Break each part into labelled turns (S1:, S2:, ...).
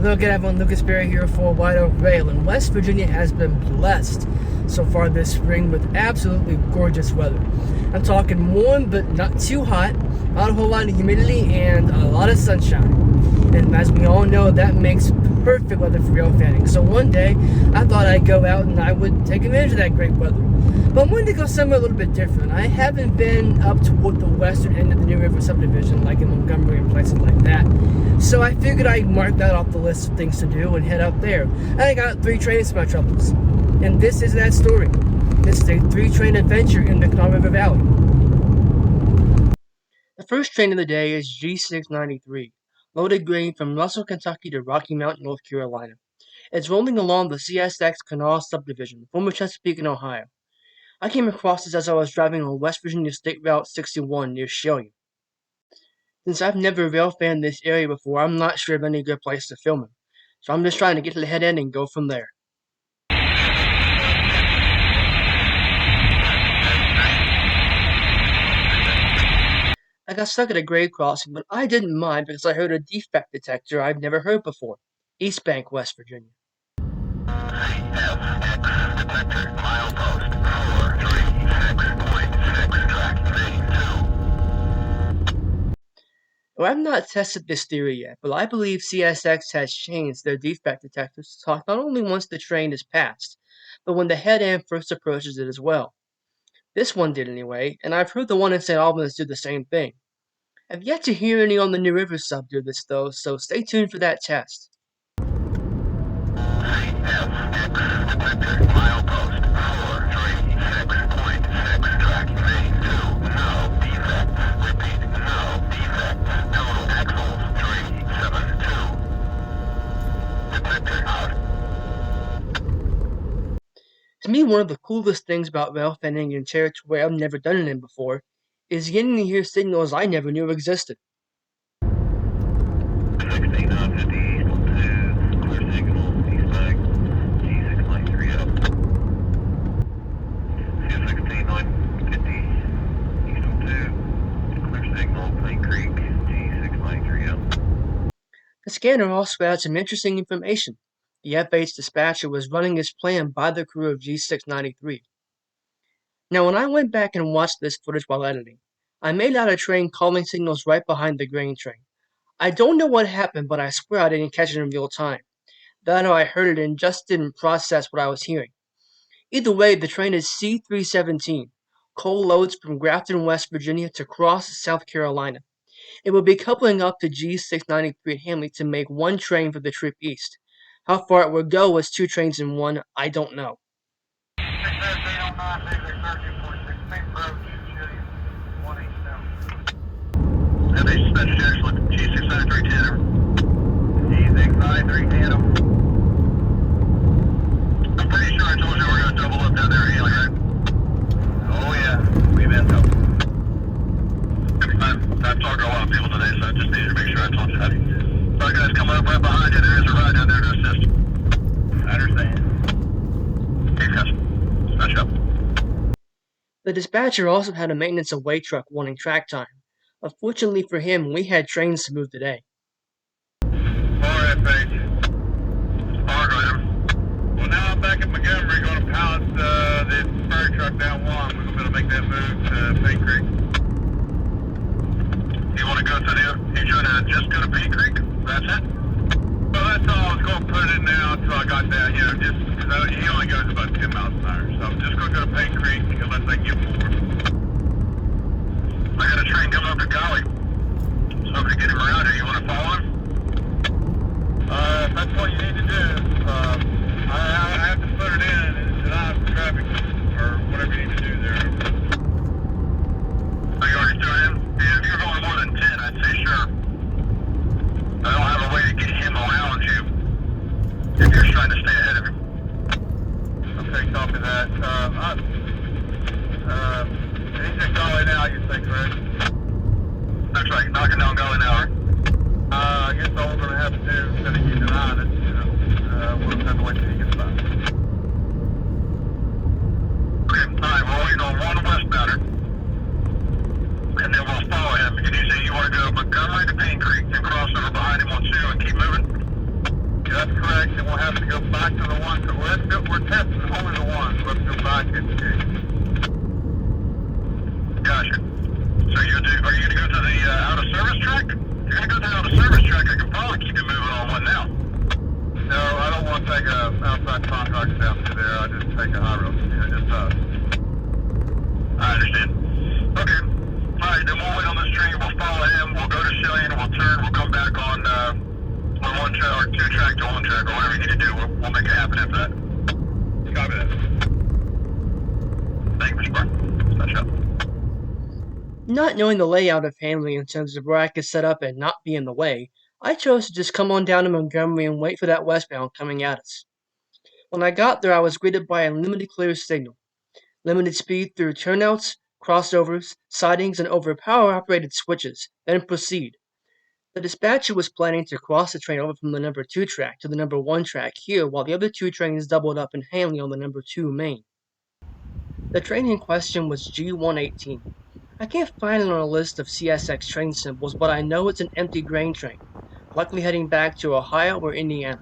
S1: Hello again, everyone. Lucas Berry here for White Oak Rail, and West Virginia has been blessed so far this spring with absolutely gorgeous weather. I'm talking warm but not too hot, not a whole lot of humidity, and a lot of sunshine. And as we all know, that makes perfect weather for rail fanning. So one day, I thought I'd go out and I would take advantage of that great weather. But I wanted to go somewhere a little bit different. I haven't been up toward the western end of the new River Subdivision, like in Montgomery and places like that. So I figured I'd mark that off the list of things to do and head up there. And I got 3 trains for my troubles. And this is that story. This is a 3-train adventure in the Kanawha River Valley. The first train of the day is G693, loaded grain from Russell, Kentucky to Rocky Mount, North Carolina. It's rolling along the CSX Kanawha Subdivision, former Chesapeake in Ohio. I came across this as I was driving on West Virginia State Route 61 near Shillian. Since I've never rail fanned this area before, I'm not sure of any good place to film it. So I'm just trying to get to the head end and go from there. I got stuck at a grade crossing, but I didn't mind because I heard a defect detector I've never heard before. East Bank, West Virginia.
S2: CSX detector, milepost 436.6, track V2.
S1: Well, I've not tested this theory yet, but I believe CSX has changed their defect detectors to talk not only once the train is passed, but when the head end first approaches it as well. This one did anyway, and I've heard the one in St. Albans do the same thing. I've yet to hear any on the new River Sub do this though, so stay tuned for that test.
S2: CSX detector, milepost 436.6, track V2, no defects. Repeat, no defects. Total axles 372. Detector out.
S1: To me, one of the coolest things about rail fanning in territory I've never done it in before is getting to hear signals I never knew existed.
S2: 1650 east on 2, clear signal, east bank, G693 up. C16950 east on 2, clear signal, Plain Creek, G693 up.
S1: The scanner also had some interesting information. The FH dispatcher was running as planned by the crew of G693. Now, when I went back and watched this footage while editing, I made out a train calling signals right behind the grain train. I don't know what happened, but I swear I didn't catch it in real time. That or I heard it and just didn't process what I was hearing. Either way, the train is C317, coal loads from Grafton, West Virginia to Cross, South Carolina. It will be coupling up to G693 at Hamley to make one train for the trip east. How far it will go as 2 trains in one, I don't know.
S2: FH dispatcher Jerry with G693 Tanner. G693 Tanner. I'm pretty sure I told you we're going to double up down there at Haley, right? Oh yeah, we messed up. I've talked to a lot of people today, so I just needed to make sure I told you that. Sorry guys, coming up right behind you, there is a ride down there to assist. I understand. Hey guys, smash up.
S1: The dispatcher also had a maintenance away truck wanting track time. Unfortunately for him, we had trains to move today.
S2: RFH. Well, now I'm back at Montgomery going to pallet the fire truck down one. We're going to make that move to Paint Creek. You want to go to the, you trying to just go to Paint Creek? That's it? Well, that's all. I was going to put it in now until I got down, just because he only goes about 10 miles an hour. So I'm just going to go to Paint Creek unless they get more. I got a train coming up to Golly. So I'm going to get him around here. You want to follow him? If that's what you need to do, I have to put it in and deny traffic or whatever you need to do there. Are you already still in? Yeah, if you're going more than 10, I'd say sure. I don't have a way to get him around you if you're trying to stay ahead of him. Okay, copy that. He's at Golly now, you say, correct? That's right, knocking down Golly now, right? I guess all we're going to have to do, instead of you denying it, we'll have to wait till he gets back. Okay, alright, we're waiting on one westbounder. And then we'll follow him. And you say you want to go Montgomery to Paint Creek, then cross over behind him on 2 and keep moving? then we'll have to go back to the one. So we're testing only the one. So let's go back and see. Gotcha. So are you going to go to the out of service track? If you're going to go to the out of service track, I can probably keep you moving on one now. No, I don't want to take a outside contractor down through there. I just take a high road. I understand. Okay. All right, then we'll wait on this train. We'll follow him. We'll go to Cheyenne. We'll turn. We'll come back on one track or two track to one track or whatever you need to do. We'll make it happen after that. Copy that. Thank you, Mr. Burke. Touch up.
S1: Not knowing the layout of Hamley in terms of where I could set up and not be in the way, I chose to just come on down to Montgomery and wait for that westbound coming at us. When I got there, I was greeted by a limited clear signal. Limited speed through turnouts, crossovers, sidings, and over power-operated switches. Then proceed. The dispatcher was planning to cross the train over from the number 2 track to the number 1 track here, while the other 2 trains doubled up in Hanley on the number 2 main. The train in question was G118. I can't find it on a list of CSX train symbols, but I know it's an empty grain train, likely heading back to Ohio or Indiana.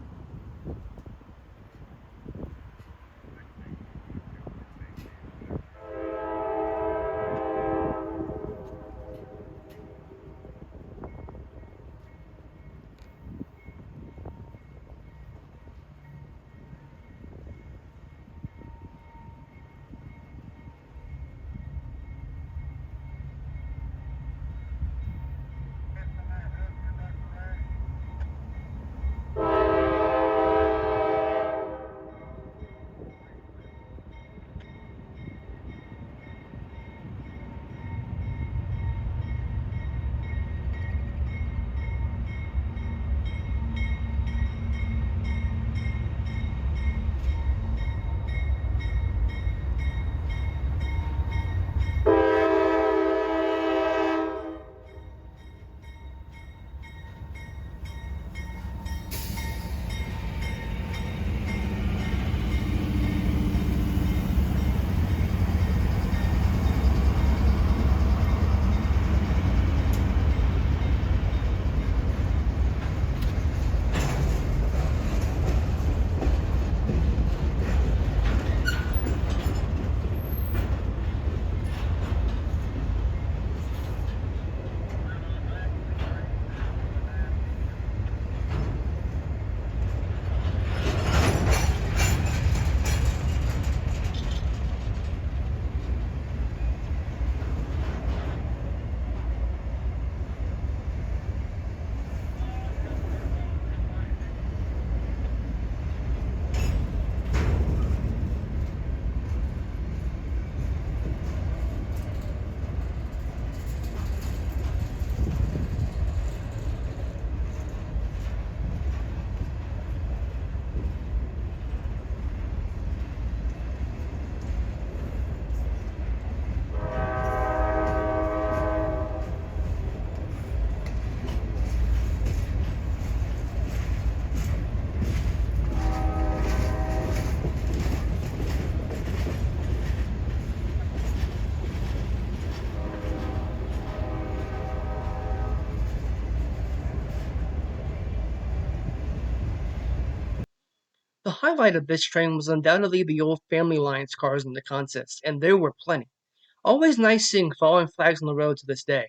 S1: The highlight of this train was undoubtedly the old Family Alliance cars in the contest, and there were plenty. Always nice seeing fallen flags on the road to this day.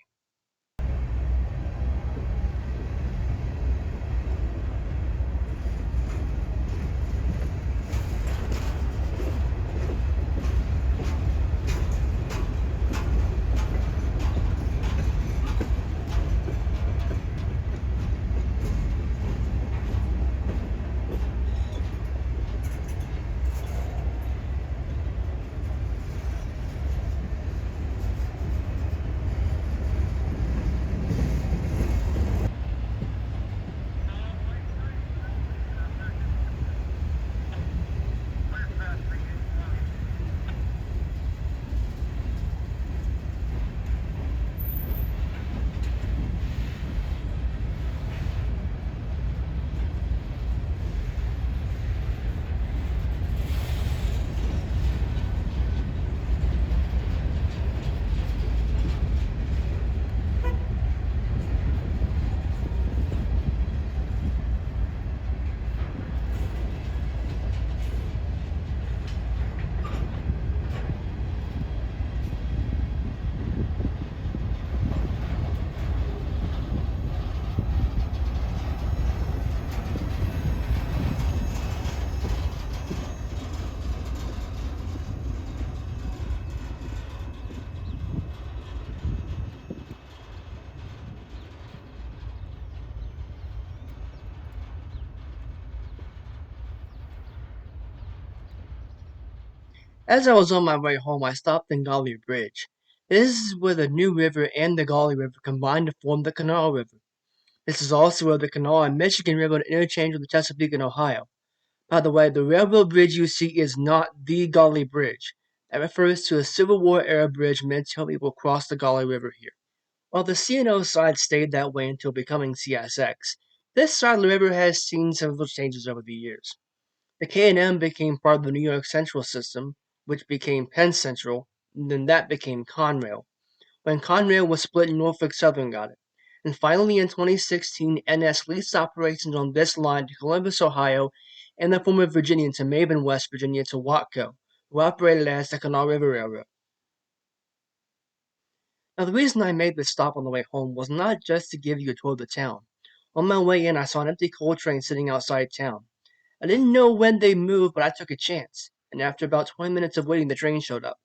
S1: As I was on my way home, I stopped in Gauley Bridge. This is where the New River and the Gauley River combine to form the Kanawha River. This is also where the Kanawha and Michigan River interchange with the Chesapeake in Ohio. By the way, the railroad bridge you see is not the Gauley Bridge. That refers to a Civil War era bridge meant to help people cross the Gauley River here. While the C&O side stayed that way until becoming CSX, this side of the river has seen several changes over the years. The K&M became part of the New York Central system, which became Penn Central, and then that became Conrail. When Conrail was split, Norfolk Southern got it. And finally in 2016, NS leased operations on this line to Columbus, Ohio, and the former Virginian to Maben, West Virginia to Watco, who operated as the Kanawha River Railroad. Now the reason I made this stop on the way home was not just to give you a tour of the town. On my way in, I saw an empty coal train sitting outside town. I didn't know when they moved, but I took a chance, and after about 20 minutes of waiting, the train showed up.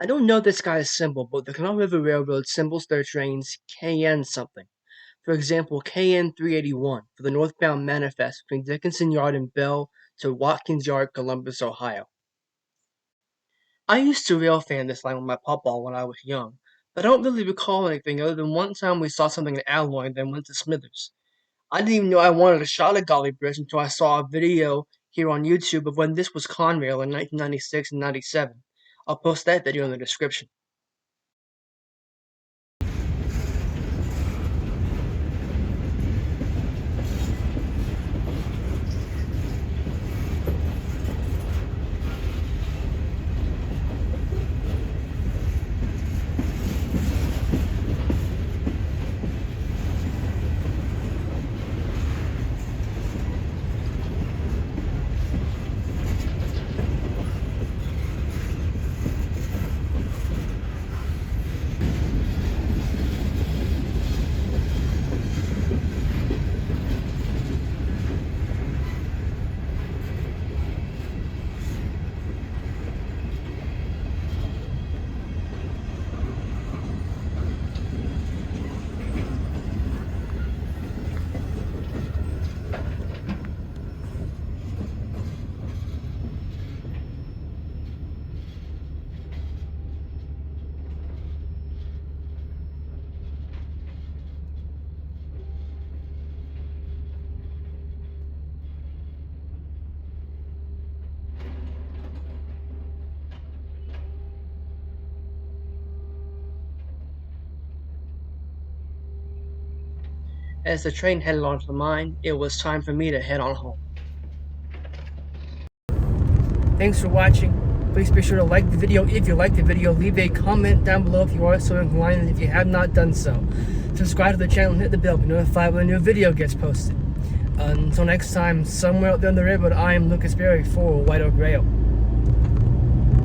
S1: I don't know this guy's symbol, but the Kanawha River Railroad symbols their trains KN something. For example, KN 381 for the northbound manifest between Dickinson Yard and Bell to Watkins Yard, Columbus, Ohio. I used to rail fan this line with my papa when I was young, but I don't really recall anything other than one time we saw something in alloy and then went to Smithers. I didn't even know I wanted a shot at Gauley Bridge until I saw a video here on YouTube of when this was Conrail in 1996 and 97. I'll post that video in the description. As the train headed onto the mine, it was time for me to head on home. Thanks for watching. Please be sure to like the video if you liked the video. Leave a comment down below if you are so inclined and if you have not done so. Subscribe to the channel and hit the bell to be notified when a new video gets posted. Until next time, somewhere out there on the river, I am Lucas Berry for White Oak Rail.